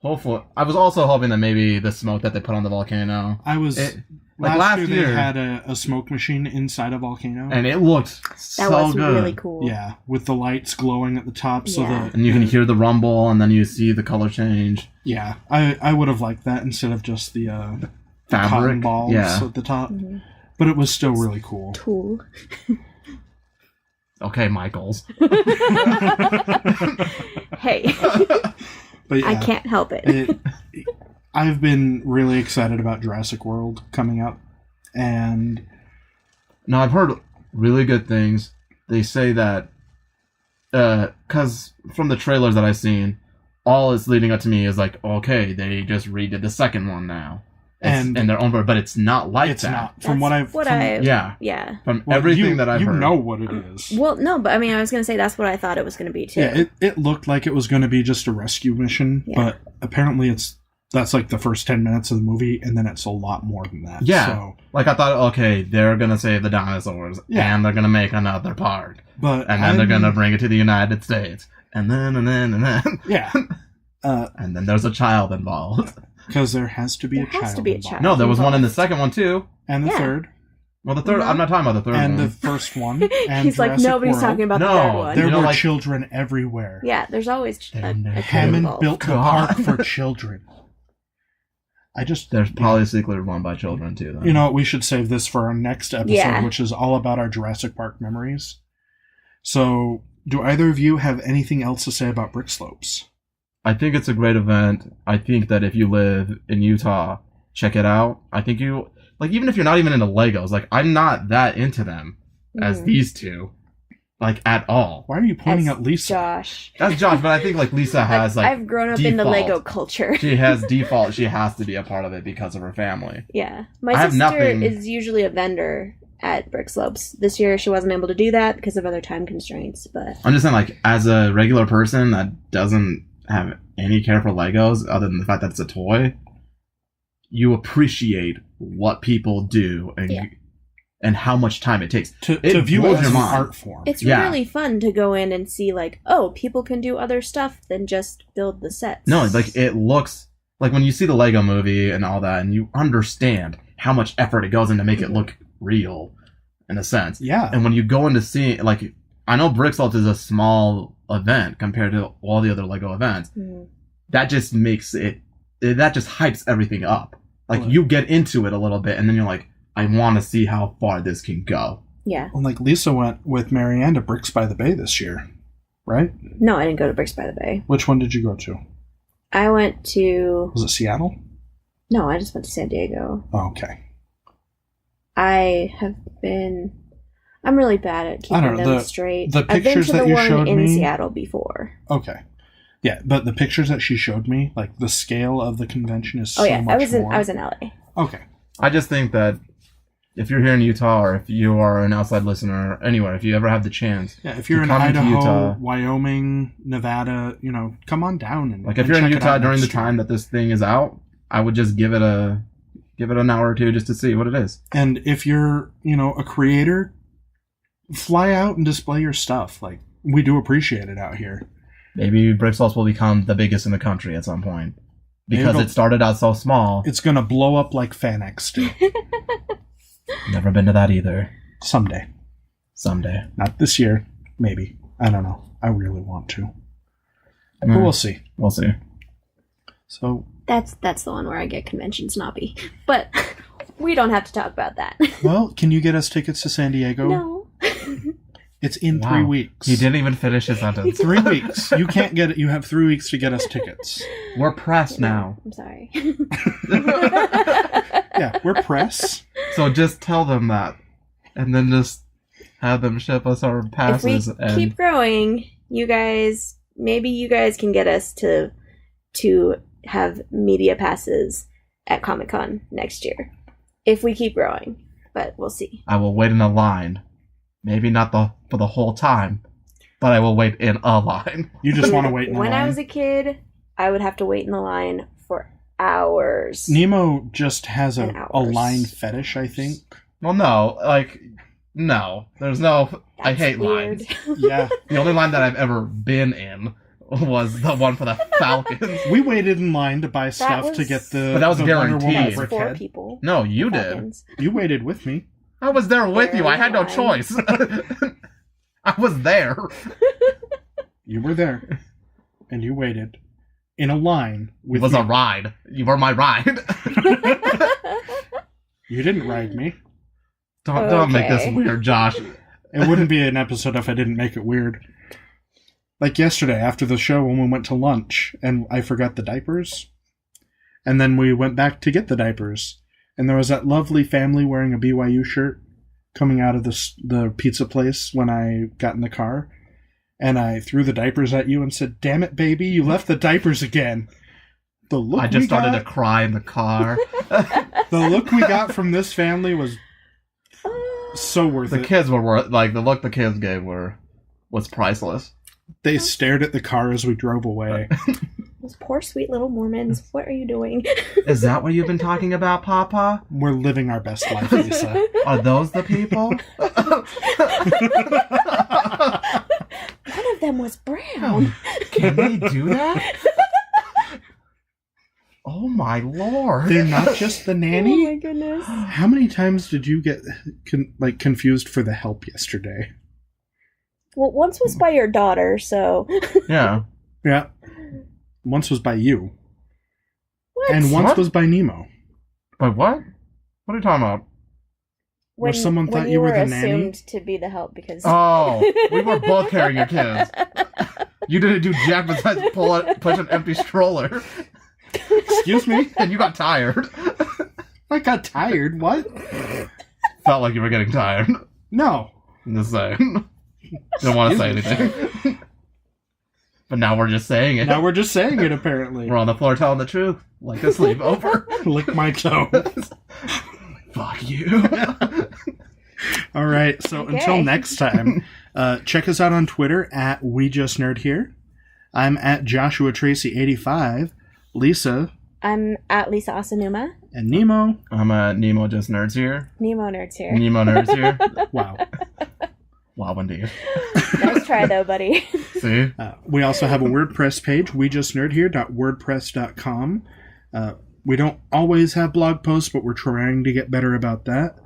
Hopefully, I was also hoping that maybe the smoke that they put on the volcano, I was... like last last year, year, they had a smoke machine inside a volcano. and it looked That so was good. really cool. Yeah, with the lights glowing at the top. So Yeah. And you can hear the rumble, and then you see the color change. Yeah, I would have liked that instead of just the cotton Fabric, balls yeah. at the top. Mhm. But it was still really cool. Cool. Okay, Michaels. Hey, But yeah, I can't help it. I've been really excited about Jurassic World coming up, and No, I've heard really good things. They say that, because from the trailers that I've seen, all it's leading up to me is like, okay, they just redid the second one now. And- in their own but it's not like it's that. not from That's what I've Yeah. Yeah. From well, everything that I've you heard. know what it is. Well, no, but I mean, I was gonna say that's what I thought it was gonna be too. Yeah, it looked like it was going to be just a rescue mission, Yeah. but apparently that's like the first 10 minutes of the movie, and then it's a lot more than that. Yeah. So, Like I thought, okay, they're gonna save the dinosaurs, Yeah. and they're gonna make another part, but and then they're gonna bring it to the United States, and then, yeah, and then there's a child involved. because there has to be There a has child. to be a involved. child. No, there was one in the second one too. And the Yeah. third, Well, the third. No. I'm not talking about the third and one. the first one. And He's like, Jurassic nobody's World. talking about No, the third one. There You know, were like- children everywhere. Yeah, there's always a And kid Hammond involved. built the God. park for children. There's probably a secretly run by children too. Though. You know, we should save this for our next episode, Yeah. which is all about our Jurassic Park memories. So, do either of you have anything else to say about Brickslopes? I think it's a great event. I think that if you live in Utah, check it out. I think you like even if you're not even into Legos, like I'm not that into them as Mhm. these two, like at all. Why are you pointing As at Lisa? Josh. That's Josh, but I think like Lisa has like I've grown up in the default. Lego culture. She has default. She has to be a part of it because of her family. Yeah. I My have sister nothing- is usually a vendor at Brickslopes. This year she wasn't able to do that because of other time constraints, but I'm just saying, like as a regular person that doesn't have any care for Legos other than the fact that it's a toy, you appreciate what people do and how much time it takes to view it as an art form. It's really fun to go in and see, like, oh, people can do other stuff than just build the sets. No, like, it looks like when you see the Lego movie and all that, and you understand how much effort it goes in to make it look real, in a sense. Yeah. And when you go into seeing, like, I know Brickslopes is a small event compared to all the other Lego events. That just makes that just hypes everything up. Like, you get into it a little bit, and then you're like, I want to see how far this can go. Yeah. Well, like, Lisa went with Marianne to Bricks by the Bay this year, right? No, I didn't go to Bricks by the Bay. Which one did you go to? I went to... Was it Seattle? No, I just went to San Diego. Oh, okay. I'm really bad at keeping them straight. The pictures that you showed me... I've been to the one in Seattle before. Okay. Yeah, but the pictures that she showed me, like, the scale of the convention is much more. I was in LA. Okay. I just think that if you're here in Utah, or if you are an outside listener anywhere, if you ever have the chance, if you're in Idaho, Utah, Wyoming, Nevada, come on down and like if you're in Utah during the time that this thing is out, I would just give it an hour or two just to see what it is. And if you're a creator, fly out and display your stuff. Like, we do appreciate it out here. Maybe Brickslopes will become the biggest in the country at some point because it started out so small. It's gonna blow up like FanX did. Never been to that either. Someday. Not this year. Maybe. I don't know. I really want to. But we'll see. We'll see. So that's the one where I get convention snobby. But we don't have to talk about that. Well, can you get us tickets to San Diego? No. It's in 3 weeks. He didn't even finish his sentence. 3 weeks. You can't get it. You have 3 weeks to get us tickets. We're press now. I'm sorry. Yeah, we're press. So just tell them that, and then just have them ship us our passes. If we keep growing, maybe you guys can get us to have media passes at Comic-Con next year. If we keep growing, but we'll see. I will wait in a line. Maybe not for the whole time, but I will wait in a line. You just want to wait in a line? When I was a kid, I would have to wait in the line for hours. Nemo just has a line fetish, I think. Well, no. There's no... I hate weird. lines. Yeah. The only line that I've ever been in was the one for the Falcons. We waited in line to buy stuff to get the... But that was guaranteed. That was 4 people. No, you Falcons. did. You waited with me. I was there with you. I had no choice. I was there. You were there. And you waited in a line with me. It was a ride. You were my ride. You didn't ride me. Don't make this weird, Josh. It wouldn't be an episode if I didn't make it weird. Like yesterday, after the show when we went to lunch, and I forgot the diapers. And then we went back to get the diapers. And there was that lovely family wearing a BYU shirt coming out of the pizza place when I got in the car. And I threw the diapers at you and said, "Damn it, baby, you left the diapers again." The look I just started to cry in the car. The look we got from this family was so worth it. The kids were worth, like, the look the kids gave was priceless. They stared at the car as we drove away. Those poor sweet little Mormons. What are you doing? Is that what you've been talking about, Papa? We're living our best life, Lisa. Are those the people? One of them was brown. Can they do that? Oh my lord. They're not just the nanny? Oh my goodness. How many times did you get confused for the help yesterday? Well, once was by your daughter, so... Yeah. Yeah. Once was by you. What? And once was by Nemo. By what? What are you talking about? Where someone thought you were the nanny? assumed to be the help because... Oh, we were both carrying your kids. You didn't do jack besides push an empty stroller. Excuse me? And you got tired. I got tired? What? Felt like you were getting tired. No. I'm just saying. Don't want to say anything. But now we're just saying it. Now we're just saying it, apparently. We're on the floor telling the truth. Like a sleepover. Lick my toes. Fuck you. All right, so until next time, check us out on Twitter at WeJustNerdHere. I'm at Joshua Tracy 85. Lisa. I'm at Lisa Asanuma. And Nemo. I'm Nemo Just Nerds here. Nemo Nerds here. Nemo Nerds here. Wow. Wow, indeed. Nice try, though, buddy. See? We also have a WordPress page, wejustnerdhere.wordpress.com. We don't always have blog posts, but we're trying to get better about that.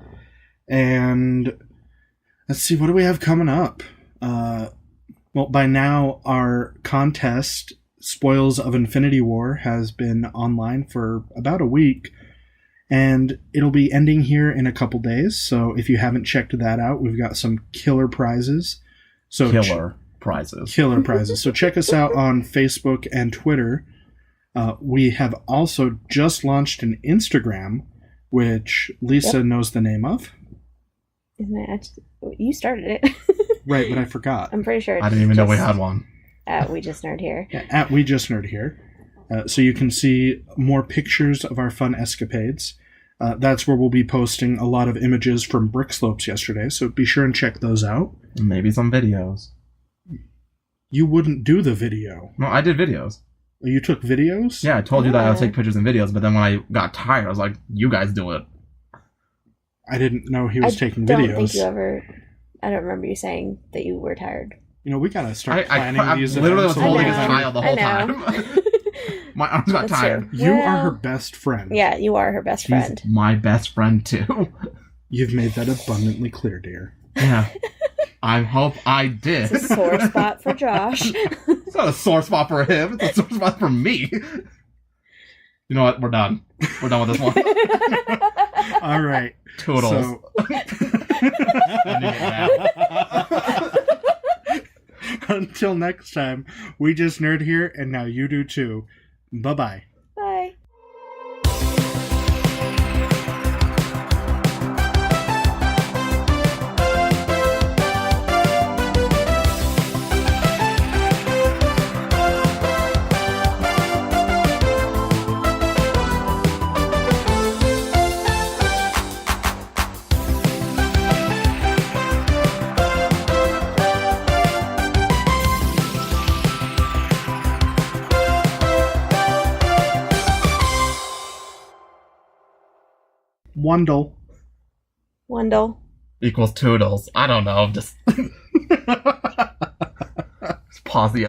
And let's see, what do we have coming up? Well, by now, our contest, Spoils of Infinity War, has been online for about a week. And it'll be ending here in a couple days. So if you haven't checked that out, we've got some killer prizes. So Killer prizes. Killer prizes. So check us out on Facebook and Twitter. We have also just launched an Instagram, which Lisa knows the name of. Isn't it? You started it. Right, but I forgot. I'm pretty sure. I didn't even know we had one. We Just Nerd Here. Yeah, at We Just Nerd Here. So you can see more pictures of our fun escapades. That's where we'll be posting a lot of images from Brickslopes yesterday, so be sure and check those out. Maybe some videos. You wouldn't do the video. No, I did videos. You took videos? Yeah, I told you that I would take pictures and videos, but then when I got tired, I was like, you guys do it. I didn't know he was taking I videos. don't think you ever... I don't remember you saying that you were tired. You know, we gotta start planning I these literally was events. holding his I know. child the whole time. My arms got That's tired. true. You Well, are her best friend. Yeah, you are her best friend. She's my best friend, too. You've made that abundantly clear, dear. Yeah. I hope I did. It's a sore spot for Josh. It's not a sore spot for him. It's a sore spot for me. You know what? We're done. We're done with this one. All right. Toodles. So... Until next time, we just nerd here, and now you do too. Bye-bye. Bye. Wendell. Equals Toodles. I don't know. Just pause the